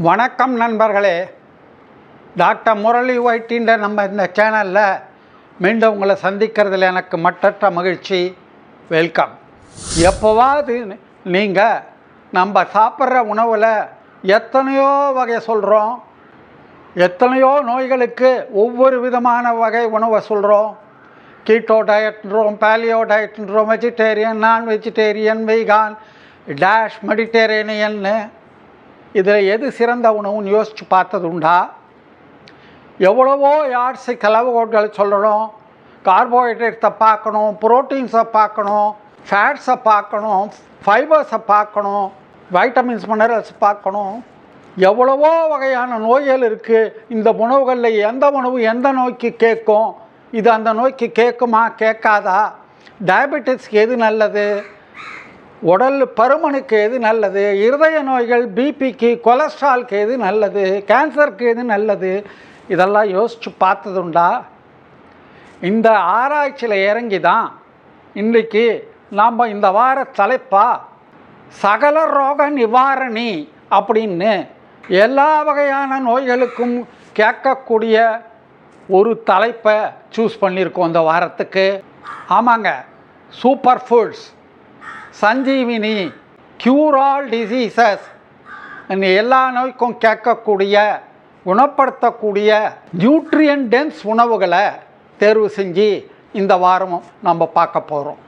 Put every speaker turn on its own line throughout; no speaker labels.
வணக்கம் நண்பர்களே. டாக்டர் முரளி ஒயிட்டின்ற நம்ம இந்த சேனலில் மீண்டும் உங்களை சந்திக்கிறதுல எனக்கு மட்டற்ற மகிழ்ச்சி. வெல்கம். எப்போவாது நீங்கள் நம்ம சாப்பிட்ற உணவில் எத்தனையோ வகை சொல்கிறோம், எத்தனையோ நோய்களுக்கு ஒவ்வொரு விதமான வகை உணவை சொல்கிறோம். கீட்டோ டயட்ன்றோம், பேலியோ டயட்ன்றோம், வெஜிடேரியன், நான் வெஜிடேரியன், வெய்கான், டேஷ் மெடிட்டேரியனியன்னு. இதில் எது சிறந்த உணவுன்னு யோசித்து பார்த்தது உண்டா? எவ்வளவோ யார்ஸு கலவுகோட்கள் சொல்லணும். கார்போஹைட்ரேட்ஸை பார்க்கணும், புரோட்டீன்ஸை பார்க்கணும், ஃபேட்ஸை பார்க்கணும், ஃபைபர்ஸை பார்க்கணும், வைட்டமின்ஸ் மினரல்ஸ் பார்க்கணும். எவ்வளவோ வகையான நோய்கள் இருக்குது. இந்த உணவுகளில் எந்த உணவு எந்த நோய்க்கு கேட்கும், இது அந்த நோய்க்கு கேட்குமா கேட்காதா, டயபெட்டிஸ்க்கு எது நல்லது, உடல் பருமனுக்கு எது நல்லது, இருதய நோய்கள், பிபிக்கு, கொலஸ்ட்ரால்க்கு எது நல்லது, கேன்சருக்கு எது நல்லது, இதெல்லாம் யோசித்து பார்த்ததுண்டா? இந்த ஆராய்ச்சியில் இறங்கி தான் இன்றைக்கி நாம் இந்த வார தலைப்பாக சகல ரோக நிவாரணி அப்படின்னு எல்லா வகையான நோய்களுக்கும் கேட்கக்கூடிய ஒரு தலைப்பை சூஸ் பண்ணியிருக்கோம் இந்த வாரத்துக்கு. ஆமாங்க, சூப்பர் ஃபுட்ஸ், சஞ்சீவினி, க்யூர் ஆல் டிசீசஸ், எல்லா நோய்க்கும் கேட்கக்கூடிய குணப்படுத்தக்கூடிய நியூட்ரியன் டென்ஸ் உணவுகளை தேர்வு செஞ்சு இந்த வாரமும் நம்ம பார்க்க போகிறோம்.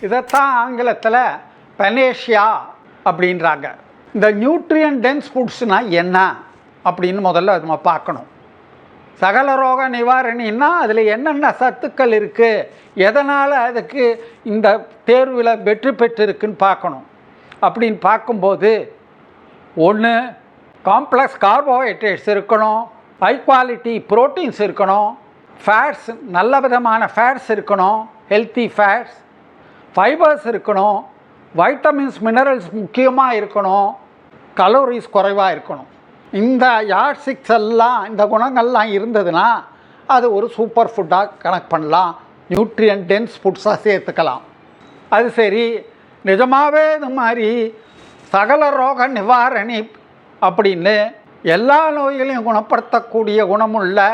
இதைத்தான் ஆங்கிலத்தில் பனேஷியா அப்படின்றாங்க. இந்த நியூட்ரியன் டென்ஸ் ஃபுட்ஸ்னால் என்ன அப்படின்னு முதல்ல நம்ம பார்க்கணும். சகல ரோக நிவாரணின்னா அதில் என்னென்ன சத்துக்கள் இருக்குது, எதனால் அதுக்கு இந்த தேர்வில் வெற்றி பெற்றிருக்குன்னு பார்க்கணும். அப்படின்னு பார்க்கும்போது ஒன்று, காம்ப்ளெக்ஸ் கார்போஹைட்ரேட்ஸ் இருக்கணும், ஹை குவாலிட்டி ப்ரோட்டீன்ஸ் இருக்கணும், ஃபேட்ஸ் நல்ல விதமான ஃபேட்ஸ் இருக்கணும், ஹெல்த்தி ஃபேட்ஸ், ஃபைபர்ஸ் இருக்கணும், வைட்டமின்ஸ் மினரல்ஸ் முக்கியமாக இருக்கணும், கலோரிஸ் குறைவாக இருக்கணும். இந்த யார்ட்ஸ்டிக்ஸ் எல்லாம், இந்த குணங்கள்லாம் இருந்ததுன்னா அது ஒரு சூப்பர் ஃபுட்டாக கனெக்ட் பண்ணலாம், நியூட்ரியன் டென்ஸ் ஃபுட்ஸாக சேர்த்துக்கலாம். அது சரி, நிஜமாகவே இது மாதிரி சகல ரோக நிவாரணி அப்படின்னு எல்லா நோய்களையும் குணப்படுத்தக்கூடிய குணமுள்ள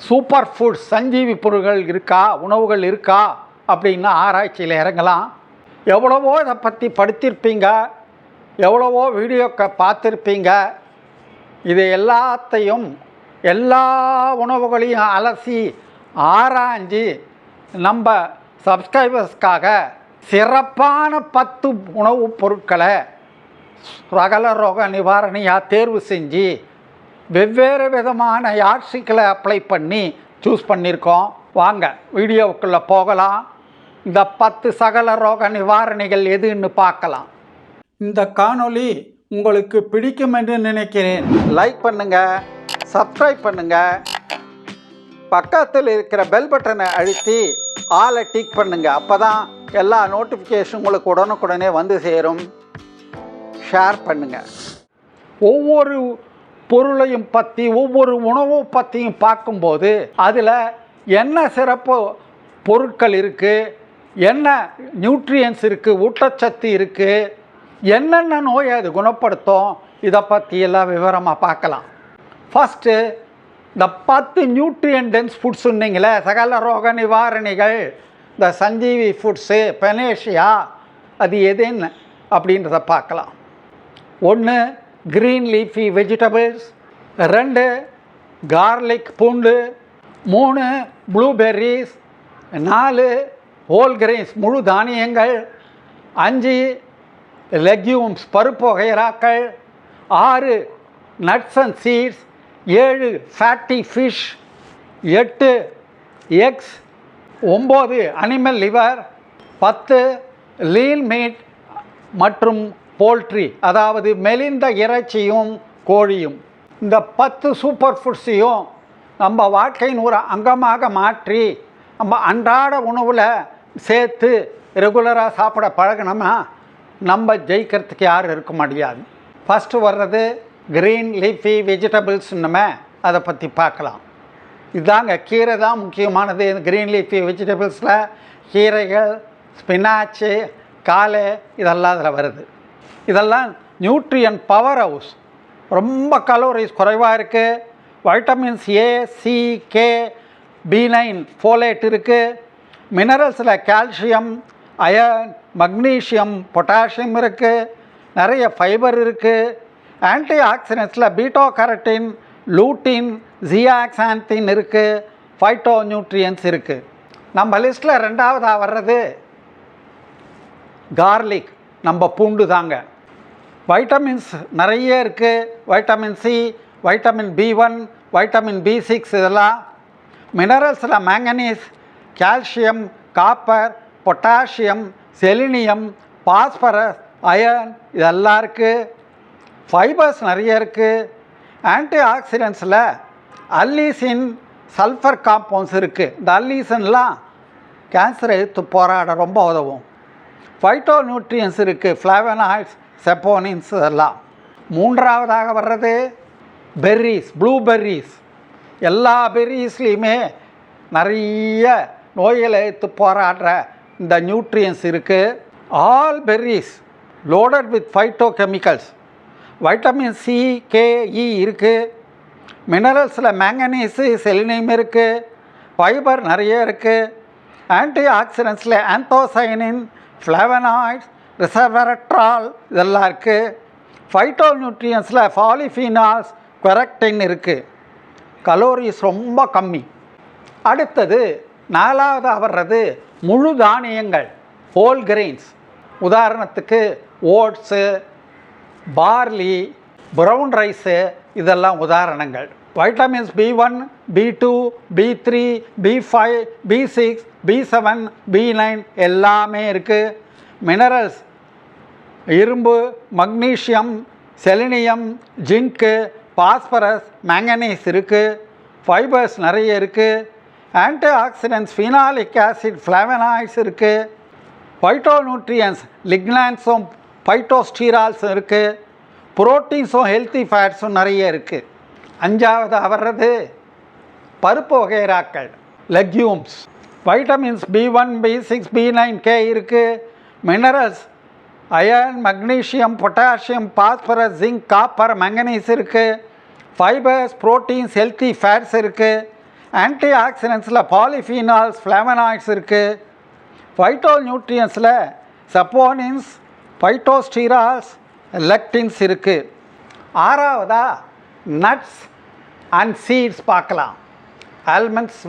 சூப்பர் ஃபுட்ஸ், சஞ்சீவி பொருட்கள் இருக்கா, உணவுகள் இருக்கா அப்படின்னு ஆராய்ச்சியில் இறங்கலாம். எவ்வளவோ இதை பற்றி படித்திருப்பீங்க, எவ்வளவோ வீடியோக்களை பார்த்துருப்பீங்க. இது எல்லாத்தையும், எல்லா உணவுகளையும் அலசி ஆராய்ஞ்சு நம்ம சப்ஸ்கிரைபர்ஸ்க்காக சிறப்பான 10 உணவுப் பொருட்களை சகல ரோக நிவாரணியாக தேர்வு செஞ்சு வெவ்வேறு விதமான யார்ட்ஸ்டிக்களை அப்ளை பண்ணி சூஸ் பண்ணியிருக்கோம். வாங்க வீடியோவுக்குள்ளே போகலாம். இந்த 10 சகல ரோக நிவாரணிகள் எதுன்னு பார்க்கலாம். இந்த காணொளி உங்களுக்கு பிடிக்கும் என்று நினைக்கிறேன். லைக் பண்ணுங்கள், சப்ஸ்கிரைப் பண்ணுங்கள், பக்கத்தில் இருக்கிற பெல் பட்டனை அழுத்தி ஆலை டிக் பண்ணுங்கள். அப்போ தான் எல்லா நோட்டிஃபிகேஷன் உங்களுக்கு உடனுக்குடனே வந்து சேரும். ஷேர் பண்ணுங்கள். ஒவ்வொரு பொருளையும் பற்றி, ஒவ்வொரு உணவை பற்றியும் பார்க்கும்போது அதில் என்ன சிறப்பு பொருட்கள் இருக்குது, என்ன நியூட்ரியன்ஸ் இருக்குது, ஊட்டச்சத்து இருக்குது, என்னென்ன நோயை அது குணப்படுத்தும், இதை பற்றி எல்லாம் விவரமாக பார்க்கலாம். ஃபஸ்ட்டு இந்த 10 நியூட்ரியன் டென்ஸ் ஃபுட்ஸ் சொன்னீங்களே, சகல ரோக நிவாரணிகள், இந்த சஞ்சீவி ஃபுட்ஸு, பனேஷியா, அது எதுன்னு அப்படின்றத பார்க்கலாம். 1, க்ரீன் லீஃபி வெஜிடபிள்ஸ், 2, கார்லிக் பூண்டு, 3, ப்ளூபெர்ரிஸ், 4, ஹோல் கிரெயின்ஸ் முழு தானியங்கள், 5, லெக்யூம்ஸ் பருப்பு வகைராக்கள், 6, nuts and seeds, 7, fatty fish, 8, eggs, 9, animal liver, 10, lean meat மற்றும் போல்ட்ரி, அதாவது மெலிந்த இறைச்சியும் கோழியும். இந்த 10 சூப்பர் ஃபுட்ஸையும் நம்ம வாழ்க்கையின் ஒரு அங்கமாக மாற்றி நம்ம அன்றாட உணவில் சேர்த்து ரெகுலராக சாப்பிட பழகினோம்னா நம்ம ஜெயிக்கிறதுக்கு யாரும் இருக்க முடியாது. ஃபஸ்ட்டு வர்றது க்ரீன் லீஃபி வெஜிடபிள்ஸ்னுமே, அதை பற்றி பார்க்கலாம். இதாங்க கீரை தான் முக்கியமானது. இந்த க்ரீன் லீஃபி வெஜிடபிள்ஸில் கீரைகள், ஸ்பினாச்சு, காலை இதெல்லாம் அதில் வருது. இதெல்லாம் நியூட்ரியன் பவர் ஹவுஸ். ரொம்ப கலோரிஸ் குறைவாக இருக்குது. வைட்டமின்ஸ் ஏ, சி, கே, B9, ஃபோலேட் இருக்குது. மினரல்ஸில் கால்சியம், அயர்ன், மக்னீஷியம், பொட்டாசியம் இருக்குது. நிறைய ஃபைபர் இருக்குது. ஆன்டி ஆக்சிடென்ட்ஸில் பீட்டோ கரட்டின், லூட்டின், ஜியாக்சாந்தின் இருக்குது. ஃபைட்டோ நியூட்ரியன்ஸ் இருக்குது. நம்ம லிஸ்ட்டில் ரெண்டாவதாக வர்றது கார்லிக், நம்ம பூண்டு தாங்க. வைட்டமின்ஸ் நிறைய இருக்குது. Vitamin C, vitamin B1, vitamin B6 இதெல்லாம். மினரல்ஸில் manganese, calcium, copper, potassium, selenium, phosphorus, iron இதெல்லாம் இருக்குது. ஃபைபர்ஸ் நிறைய இருக்குது. ஆன்டி ஆக்சிடென்ட்ஸில் அல்லீசின், சல்ஃபர் காம்பவுண்ட்ஸ் இருக்குது. இந்த அல்லீசன்லாம் கேன்சரை எதிர்த்து போராட ரொம்ப உதவும். ஃபைட்டோ நியூட்ரியன்ஸ் இருக்குது. ஃப்ளேவனாய்ட்ஸ், செப்போனின்ஸ் இதெல்லாம். மூன்றாவதாக வர்றது பெர்ரிஸ், ப்ளூபெர்ரிஸ். எல்லா பெர்ரிஸ்லேயுமே நிறைய நோய்களை எதிர்த்து போராடுற இந்த நியூட்ரியன்ஸ் இருக்குது. All berries loaded with phyto chemicals. Vitamin C, K, E இருக்குது. மினரல்ஸில் மேங்கனீஸு, செலினியம் இருக்குது. ஃபைபர் நிறைய இருக்குது. ஆன்டி ஆக்சிடென்ட்ஸில் ஆந்தோசைனின், ஃப்ளேவனாய்ட்ஸ், ரிசர்வரட்ரால் இதெல்லாம் இருக்குது. ஃபைட்டோ நியூட்ரியன்ஸில் பாலிஃபீனால்ஸ், குவெரக்டின் இருக்குது. கலோரிஸ் ரொம்ப கம்மி. அடுத்தது நாலாவதாக வர்றது முழு தானியங்கள், ஹோல் கிரெயின்ஸ். உதாரணத்துக்கு ஓட்ஸு, பார்லி, ப்ரௌன் ரைஸு இதெல்லாம் உதாரணங்கள். Vitamins B1, B2, B3, B5, B6, B7, B9 எல்லாமே இருக்குது. மினரல்ஸ் இரும்பு, magnesium, selenium, zinc, phosphorus, manganese இருக்குது. ஃபைபர்ஸ் நிறைய இருக்குது. Antioxidants phenolic acid, flavonoids இருக்குது. ஃபைட்டோ நியூட்ரியன்ஸ் லிக்னான்ஸும் ஃபைட்டோஸ்டீரால்ஸும் இருக்குது. புரோட்டீன்ஸும் ஹெல்த்தி ஃபேட்ஸும் நிறைய இருக்குது. அஞ்சாவதாக வர்றது பருப்பு வகைராக்கள், legumes. Vitamins B1, B6, B9, K இருக்குது. Minerals iron, magnesium, potassium, phosphorus, zinc, copper, manganese இருக்குது. ஃபைபர்ஸ், புரோட்டீன்ஸ், ஹெல்த்தி ஃபேட்ஸ் இருக்குது. ஆன்டி ஆக்சிடென்ட்ஸில் பாலிஃபீனால்ஸ், ஃப்ளேவனாய்ட்ஸ் இருக்குது. ஃபைட்டோ நியூட்ரியன்ஸில் சப்போனின்ஸ், ஃபைட்டோஸ்டீரால்ஸ், லெக்டின்ஸ் இருக்குது. ஆறாவதாக நட்ஸ் அண்ட் சீட்ஸ் பார்க்கலாம். ஆல்மண்ட்ஸ்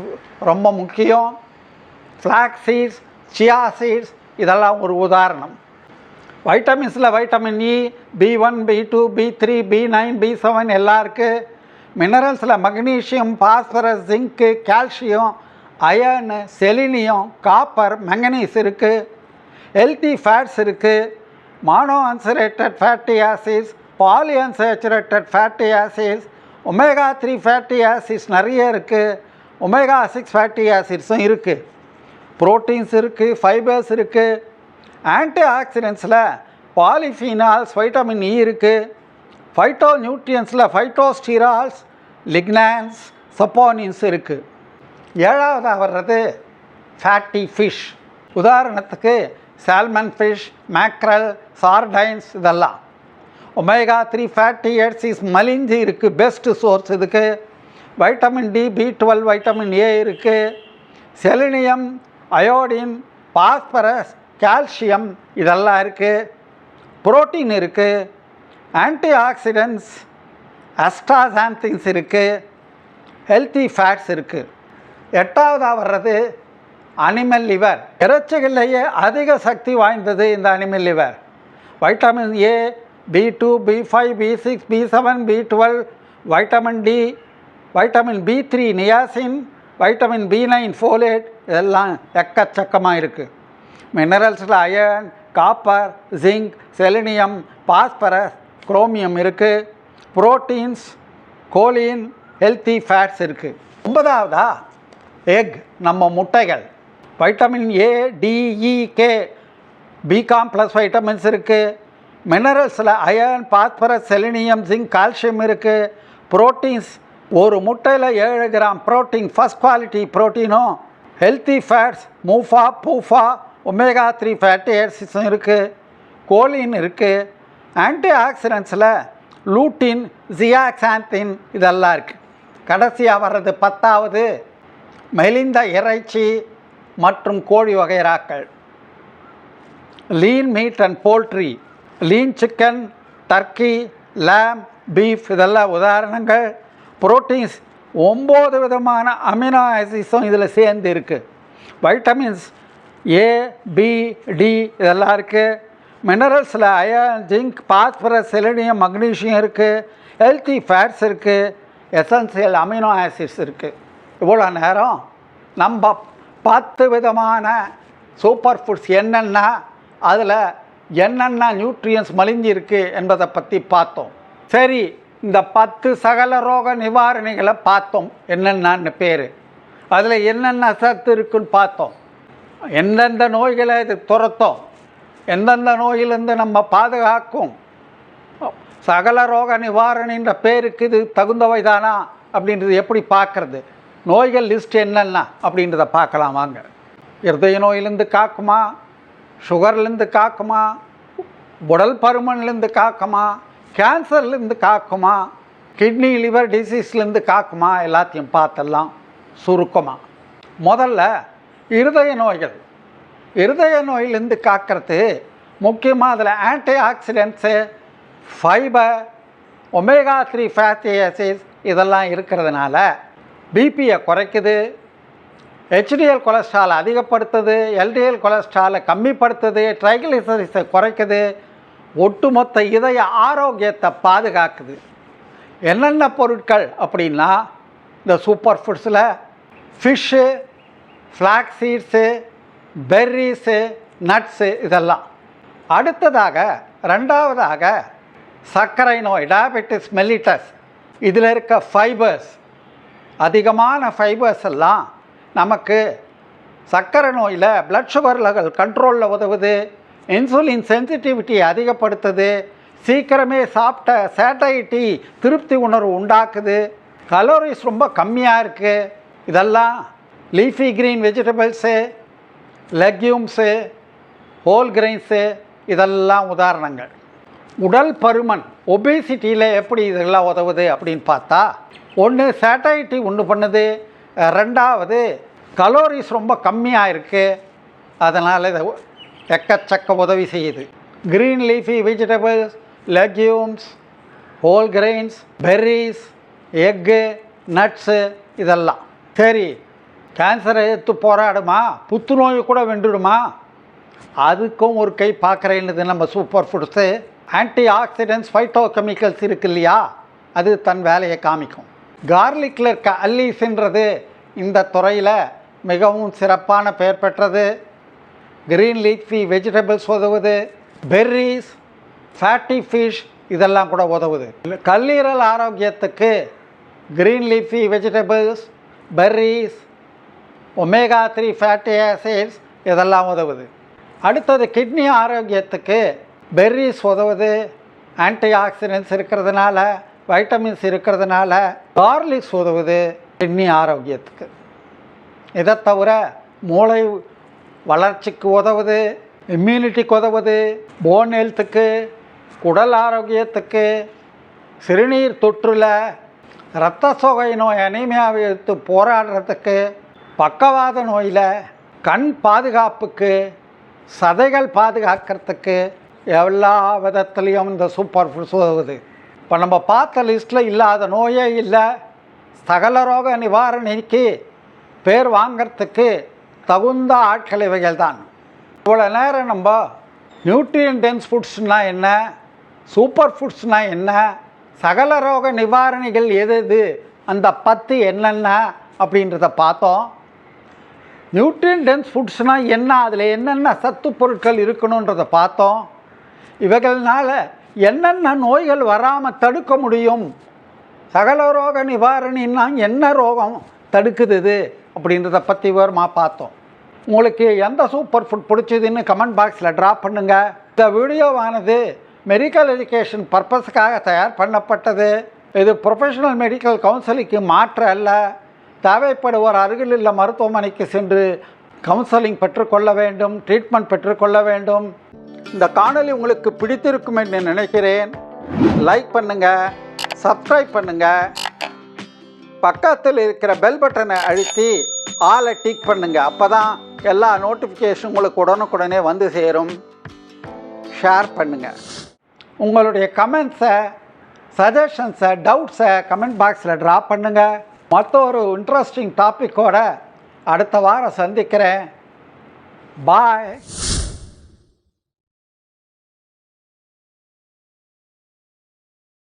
ரொம்ப முக்கியம். ஃப்ளாக் சீட்ஸ், சியா சீட்ஸ் இதெல்லாம் ஒரு உதாரணம். வைட்டமின்ஸில் vitamin E, B1, B2, B3, B9, B7 எல்லாம் இருக்குது. மினரல்ஸில் magnesium, phosphorus, zinc, calcium, iron, selenium, copper, manganese இருக்குது. ஹெல்த்தி ஃபேட்ஸ் இருக்குது. Mono unsaturated fatty acids, poly unsaturated fatty acids, omega 3 fatty acids நிறைய இருக்குது. ஒமேகா 6 ஃபேட்டி ஆசிட்ஸும் இருக்குது. புரோட்டீன்ஸ் இருக்குது. Fibres இருக்குது. ஆன்டி ஆக்சிடென்ட்ஸில் பாலிஃபீனால்ஸ், வைட்டமின் இ இருக்குது. ஃபைட்டோ நியூட்ரியன்ஸில் ஃபைட்டோஸ்டீரால்ஸ், லிக்னான்ஸ், சப்போனின்ஸ் இருக்குது. ஏழாவதாக வர்றது ஃபேட்டி ஃபிஷ். உதாரணத்துக்கு சால்மன் ஃபிஷ், மேக்ரல், சார்டைன்ஸ் இதெல்லாம். ஒமேகா 3 ஃபேட்டி ஆசிட்ஸ் மலிஞ்சி இருக்குது. பெஸ்ட்டு சோர்ஸ் இதுக்கு. Vitamin D, B12, vitamin A இருக்குது. செலினியம், அயோடின், பாஸ்பரஸ், கால்சியம் இதெல்லாம் இருக்குது. புரோட்டீன் இருக்குது. ஆன்டி ஆக்சிடென்ட்ஸ், அஸ்டாசாந்தின்ஸ் இருக்குது. ஹெல்த்தி ஃபேட்ஸ் இருக்குது. எட்டாவதாக வர்றது அனிமல் லிவர். இறைச்சிகள்லேயே அதிக சக்தி வாய்ந்தது இந்த animal liver. Vitamin A, B2, B5, B6, B7, B12, vitamin D, vitamin B3 niacin, vitamin B9 folate இதெல்லாம் எக்கச்சக்கமாக இருக்குது. மினரல்ஸில் iron, copper, zinc, selenium, phosphorus, chromium இருக்குது. புரோட்டீன்ஸ், கோலின், ஹெல்த்தி ஃபேட்ஸ் இருக்குது. 9வதா எக், நம்ம முட்டைகள். Vitamin A, D, E, K, B complex vitamins இருக்குது. மினரல்ஸில் iron, phosphorus, selenium, zinc, calcium இருக்குது. புரோட்டீன்ஸ் ஒரு முட்டையில் 7 கிராம் புரோட்டீன், ஃபஸ்ட் குவாலிட்டி ப்ரோட்டீனும், healthy fats, MUFA, பூஃபா, omega 3 fatty ஆசிட்ஸும் இருக்குது, கோலின் இருக்குது, ஆன்டி ஆக்சிடென்ட்ஸில் லூட்டின், ஜியாக்சாந்தின் இதெல்லாம் இருக்குது. கடைசியாக வர்றது 10வது மெலிந்த இறைச்சி மற்றும் கோழி வகைராக்கள். Lean meat and poultry, lean chicken, turkey, lamb, beef இதெல்லாம் உதாரணங்கள். புரோட்டீன்ஸ் 9 விதமான அமினோ ஆசிட்ஸும் இதில் சேர்ந்து இருக்குது. வைட்டமின்ஸ் ஏ, பி, டி இதெல்லாம் இருக்குது. மினரல்ஸில் iron, zinc, phosphorus, selenium, magnesium இருக்குது. ஹெல்த்தி ஃபேட்ஸ் இருக்குது. எசென்சியல் அமினோ ஆசிட்ஸ் இருக்குது. இவ்வளோ நேரம் நம்ம 10 விதமான சூப்பர் ஃபுட்ஸ் என்னென்னா அதில் என்னென்ன நியூட்ரியன்ஸ் மலிஞ்சிருக்கு என்பதை பற்றி பார்த்தோம். சரி, இந்த 10 சகல ரோக நிவாரணிகளை பார்த்தோம். என்னென்னு பேர், அதில் என்னென்ன சத்து இருக்குன்னு பார்த்தோம். எந்தெந்த நோய்களை இது துரத்தோம், எந்தெந்த நோயிலேருந்து நம்ம பாதுகாக்கும், சகல ரோக நிவாரணின்ற பேருக்கு இது தகுந்தவை தானா அப்படின்றது எப்படி பார்க்குறது, நோய்கள் லிஸ்ட் என்னென்ன அப்படின்றத பார்க்கலாம் வாங்க. இருதய நோயிலேருந்து காக்குமா, சுகர்லேருந்து காக்குமா, உடல் பருமன்லேருந்து காக்குமா, கேன்சர்லேருந்து காக்குமா, கிட்னி லிவர் டிசீஸ்லேருந்து காக்குமா, எல்லாத்தையும் பார்த்தெல்லாம் சுருக்கமாக. முதல்ல இருதய நோய்கள். இருதய நோயிலேருந்து காக்கிறது முக்கியமாக அதில் antioxidants, fibre, omega 3 fatty acids இதெல்லாம் இருக்கிறதுனால பிபியை குறைக்குது, ஹெச்டிஎல் கொலஸ்ட்ரால் அதிகப்படுத்துது, எல்டிஎல் கொலஸ்ட்ராலை கம்மிப்படுத்துது, ட்ரைகிளிசரைட்ஸை குறைக்குது, ஒட்டுமொத்த இதய ஆரோக்கியத்தை பாதுகாக்குது. என்னென்ன பொருட்கள் அப்படின்னா இந்த சூப்பர் ஃபுட்ஸில் fish, flax seeds, berries, nuts இதெல்லாம். அடுத்ததாக 2வதாக சர்க்கரை நோய், டயபெட்டிஸ் மெல்லிட்டஸ். இதில் இருக்க ஃபைபர்ஸ், அதிகமான ஃபைபர்ஸ் எல்லாம் நமக்கு சர்க்கரை நோயில் பிளட் சுகர் லெவல் கண்ட்ரோலில் உதவுது, இன்சுலின் சென்சிட்டிவிட்டியை அதிகப்படுத்துது, சீக்கிரமே சாப்பிட்ட சேட்டைட்டி திருப்தி உணர்வு உண்டாக்குது, கலோரிஸ் ரொம்ப கம்மியாக இருக்குது. இதெல்லாம் leafy green vegetables, legumes, whole grains இதெல்லாம் உதாரணங்கள். உடல் பருமன், ஒபேசிட்டியில் எப்படி இதெல்லாம் உதவுது அப்படின்னு பார்த்தா, ஒன்று சேட்டைட்டி உண்டு பண்ணுது, 2வது கலோரிஸ் ரொம்ப கம்மியாக இருக்குது, அதனால் இதை எக்கச்சக்க உதவி செய்யுது. Green leafy vegetables, legumes, whole grains, Ferris, egg, nuts இதெல்லாம். சரி, கேன்சரை எதிர்த்து போராடுமா, புத்துநோயை கூட வென்றுடுமா, அதுக்கும் ஒரு கை பார்க்குறேன்னுது நம்ம super foods. Anti oxidants, phyto chemicals இருக்கு இல்லையா, அது தன் வேலையை காமிக்கும். கார்லிக்கில் இருக்க அல்லீஸ்ன்றது இந்த துறையில் மிகவும் சிறப்பான பெயர் பெற்றது. க்ரீன் லீஃபி வெஜிடபிள்ஸ் உதவுது, பெர்ரிஸ், ஃபேட்டி ஃபிஷ் இதெல்லாம் கூட உதவுது. கல்லீரல் ஆரோக்கியத்துக்கு green leafy vegetables, Ferris, omega 3 fatty acids இதெல்லாம் உதவுது. அடுத்தது கிட்னி ஆரோக்கியத்துக்கு பெர்ரிஸ் உதவுது, ஆன்டி ஆக்சிடென்ட்ஸ் இருக்கிறதுனால, வைட்டமின்ஸ் இருக்கிறதுனால. கார்லிக்ஸ் உதவுது கிட்னி ஆரோக்கியத்துக்கு. இதை தவிர மூளை வளர்ச்சிக்கு உதவுது, இம்யூனிட்டிக்கு உதவுது, போன் ஹெல்த்துக்கு, குடல் ஆரோக்கியத்துக்கு, சிறுநீர் தொற்றில், இரத்த சோகை நோய் அனீமியாவை எடுத்து போராடுறதுக்கு, பக்கவாத நோயில், கண் பாதுகாப்புக்கு, சதைகள் பாதுகாக்கிறதுக்கு எல்லா விதத்துலேயும் இந்த சூப்பர் ஃபுட்ஸ் உதவுது. இப்போ நம்ம பார்த்த லிஸ்ட்டில் இல்லாத நோயே இல்லை. சகல ரோக நிவாரணிக்கு பேர் வாங்கிறதுக்கு தகுந்த ஆட்கள் இவைகள் தான். இவ்வளோ நேரம் நம்ம நியூட்ரியன் டென்ஸ் ஃபுட்ஸ்னால் என்ன, சூப்பர் ஃபுட்ஸ்னால் என்ன, சகல ரோக நிவாரணிகள் எது அந்த 10 என்னென்ன அப்படின்றத பார்த்தோம். நியூட்ரியன் டென்ஸ் ஃபுட்ஸ்னால் என்ன, அதில் என்னென்ன சத்து பொருட்கள் இருக்கணுன்றதை பார்த்தோம். இவைகள்னால என்னென்ன நோய்கள் வராமல் தடுக்க முடியும், சகல ரோக நிவாரணின்னா என்ன ரோகம் தடுக்குது அப்படின்றத பற்றி விவரமாக பார்த்தோம். உங்களுக்கு எந்த சூப்பர் ஃபுட் பிடிச்சதுன்னு கமெண்ட் பாக்ஸில் ட்ராப் பண்ணுங்கள். இந்த வீடியோவானது மெடிக்கல் எஜுகேஷன் பர்பஸுக்காக தயார் பண்ணப்பட்டது. இது ப்ரொஃபஷனல் மெடிக்கல் கவுன்சிலிங்க்கு மாற்று அல்ல. தேவைப்படுவோர் அருகில் உள்ள மருத்துவமனைக்கு சென்று கவுன்சிலிங் பெற்றுக்கொள்ள வேண்டும், ட்ரீட்மெண்ட் பெற்றுக்கொள்ள வேண்டும். இந்த காணொளி உங்களுக்கு பிடித்திருக்கும் என்று நினைக்கிறேன். லைக் பண்ணுங்கள், சப்ஸ்கிரைப் பண்ணுங்கள், பக்கத்தில் இருக்கிற பெல் பட்டனை அழுத்தி ஆலை டிக் பண்ணுங்கள். அப்போ தான் எல்லா நோட்டிஃபிகேஷன் உங்களுக்கு உடனுக்குடனே வந்து சேரும். ஷேர் பண்ணுங்கள். உங்களுடைய கமெண்ட்ஸை, சஜஷன்ஸை, டவுட்ஸை கமெண்ட் பாக்ஸில் ட்ராப் பண்ணுங்கள். மற்றொரு இன்ட்ரெஸ்டிங் டாப்பிக்கோடு அடுத்த வாரம் சந்திக்கிறேன். பாய்.